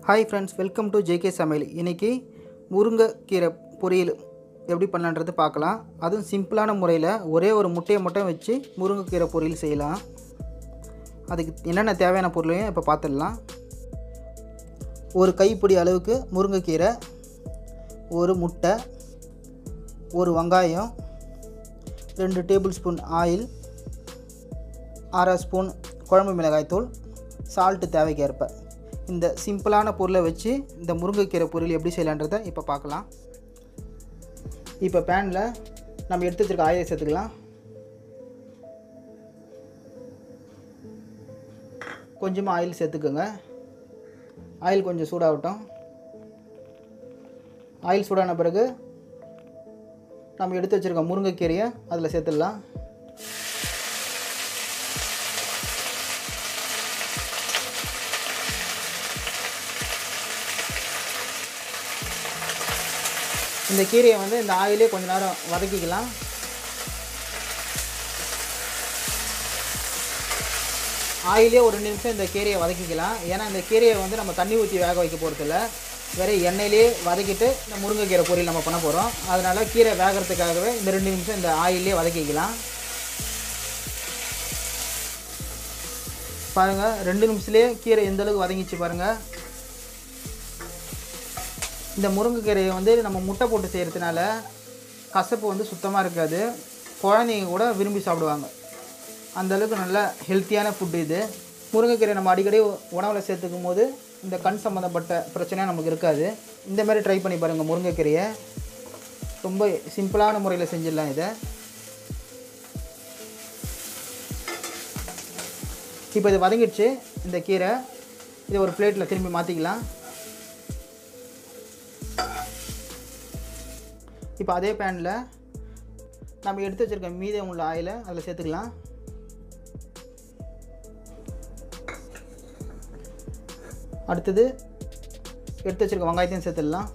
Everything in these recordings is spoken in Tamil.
Hi friends, welcome to JK Samayal. இன்னைக்கு முருங்கைக்கீரை பொரியல் எப்படி பண்ணலாம்ன்றது பார்க்கலாம். அதுவும் சிம்பிளான முறையில் ஒரே ஒரு முட்டையை மட்டும் வச்சு முருங்கைக்கீரை பொரியல் செய்யலாம். அதுக்கு என்னென்ன தேவையான பொருளையும் இப்போ பார்த்துடலாம். ஒரு கைப்பிடி அளவுக்கு முருங்கைக்கீரை, ஒரு முட்டை, ஒரு வெங்காயம், 2 டேபிள் ஸ்பூன் ஆயில், 1/2 ஸ்பூன் குழம்பு மிளகாய் தூள், சால்ட் தேவைக்கேற்ப. இந்த சிம்பிளான பொருளை வச்சு இந்த முருங்கைக்கீரை பொரியல் எப்படி செய்யலான்றதை இப்போ பார்க்கலாம். இப்போ பேனில் நம்ம எடுத்து வச்சிருக்க ஆயிலை சேர்த்துக்கலாம். கொஞ்சமாக ஆயில் சேர்த்துக்கோங்க. ஆயில் கொஞ்சம் சூடாகட்டும். ஆயில் சூடான பிறகு நம்ம எடுத்து வச்சுருக்க முருங்கைக்கீரையை அதில் சேர்த்துடலாம். இந்த கீரையை வந்து இந்த ஆயிலே கொஞ்ச நேரம் வதக்கிக்கலாம். ஆயிலே ஒரு 2 நிமிஷம் இந்த கீரையை வதக்கிக்கலாம். ஏன்னா இந்த கீரையை வந்து நம்ம தண்ணி ஊற்றி வேக வைக்க போகிறதில்ல, வேறு எண்ணெயிலே வதக்கிட்டு இந்த முருங்கைக்கீரை பொரியல் நம்ம பண்ண போகிறோம். அதனால் கீரை வேகிறதுக்காகவே இந்த 2 நிமிஷம் இந்த ஆயிலே வதக்கிக்கலாம். பாருங்கள், 2 நிமிஷத்துலேயே கீரை எந்தளவுக்கு வதங்கிச்சு பாருங்கள். இந்த முருங்கைக்கீரையை வந்து நம்ம முட்டை போட்டு செய்கிறதுனால கசப்பு வந்து சுத்தமாக இருக்காது. குழந்தைங்க கூட விரும்பி சாப்பிடுவாங்க. அந்தளவுக்கு நல்ல ஹெல்த்தியான ஃபுட்டு இது. முருங்கைக்கீரை நம்ம அடிக்கடி உணவில் சேர்த்துக்கும் போது இந்த கண் சம்மந்தப்பட்ட பிரச்சனையாக நமக்கு இருக்காது. இந்த மாதிரி ட்ரை பண்ணி பாருங்கள். முருங்கைக்கீரையை ரொம்ப சிம்பிளான முறையில் செஞ்சிடலாம். இதை இப்போ இது வதங்கிடுச்சு. இந்த கீரை இதை ஒரு பிளேட்டில் திரும்பி மாற்றிக்கலாம். இப்போ அதே பேனில் நம்ம எடுத்து வச்சுருக்க மீதம் உள்ள ஆயிலை அதில் சேர்த்துக்கலாம். அடுத்தது எடுத்து வச்சுருக்க வெங்காயத்தையும் சேர்த்துடலாம்.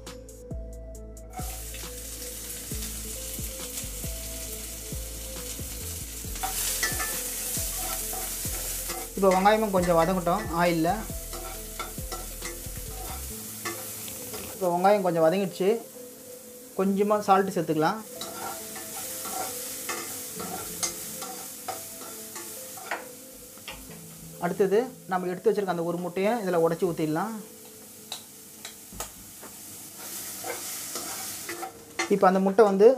இப்போ வெங்காயமும் கொஞ்சம் வதங்கட்டும் ஆயிலில். இப்போ வெங்காயம் கொஞ்சம் வதங்கிடுச்சு. கொஞ்சமாக சால்ட்டு சேர்த்துக்கலாம். அடுத்தது நம்ம எடுத்து வச்சுருக்க அந்த ஒரு முட்டையை இதில் உடச்சி ஊற்றிடலாம். இப்போ அந்த முட்டை வந்து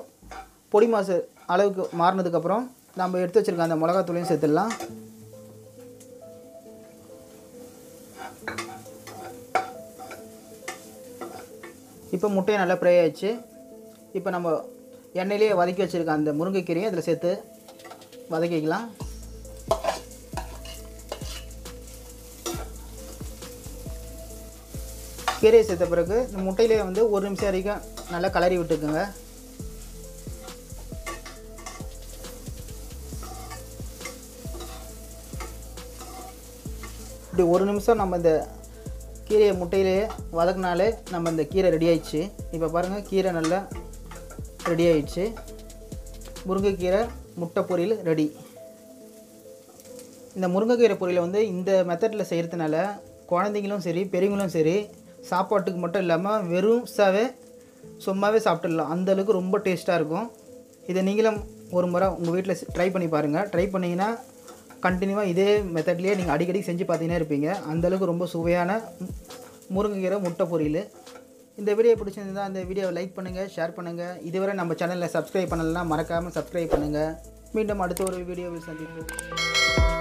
பொடி மாசு அளவுக்கு மாறினதுக்கப்புறம் நம்ம எடுத்து வச்சுருக்க அந்த மிளகாத்தூளையும் சேர்த்துடலாம். இப்போ முட்டையை நல்லா ஃப்ரை ஆயிடுச்சு. இப்போ நம்ம எண்ணெயிலேயே வதக்கி வச்சுருக்க அந்த முருங்கைக்கீரையை அதில் சேர்த்து வதக்கிக்கலாம். கீரையை சேர்த்த பிறகு இந்த முட்டையிலே வந்து 1 நிமிஷம் வரைக்கும் நல்லா கலரி விட்டுக்குங்க. இப்படி 1 நிமிஷம் நம்ம இந்த கீரையை முட்டையிலே வதக்கினாலே நம்ம இந்த கீரை ரெடி ஆயிடுச்சு. இப்போ பாருங்கள், கீரை நல்லா ரெடி ஆயிடுச்சு. முருங்கைக்கீரை முட்டை பொரியல் ரெடி. இந்த முருங்கைக்கீரை பொரியலை வந்து இந்த மெத்தடில் செய்கிறதுனால குழந்தைங்களும் சரி பெரியவங்களும் சரி சாப்பாட்டுக்கு மட்டும் இல்லாமல் வெறும் சும்மாவே சாப்பிட்டுடலாம். அந்தளவுக்கு ரொம்ப டேஸ்ட்டாக இருக்கும். இதை நீங்களும் ஒரு முறை உங்கள் வீட்டில் ட்ரை பண்ணி பாருங்கள். ட்ரை பண்ணிங்கன்னா கண்டினியூவாக இதே மெத்தட்லேயே நீங்கள் அடிக்கடி செஞ்சு பார்த்தீங்கன்னா இருப்பீங்க. அந்தளவுக்கு ரொம்ப சுவையான முருங்கைக்கீரை முட்டை பொரியல். இந்த வீடியோ பிடிச்சிருந்தா அந்த வீடியோவை லைக் பண்ணுங்கள், ஷேர் பண்ணுங்கள். இதுவரை நம்ம சேனலில் சப்ஸ்கிரைப் பண்ணலைன்னா மறக்காமல் சப்ஸ்கிரைப் பண்ணுங்கள். மீண்டும் அடுத்த ஒரு வீடியோவில் சந்திப்போம்.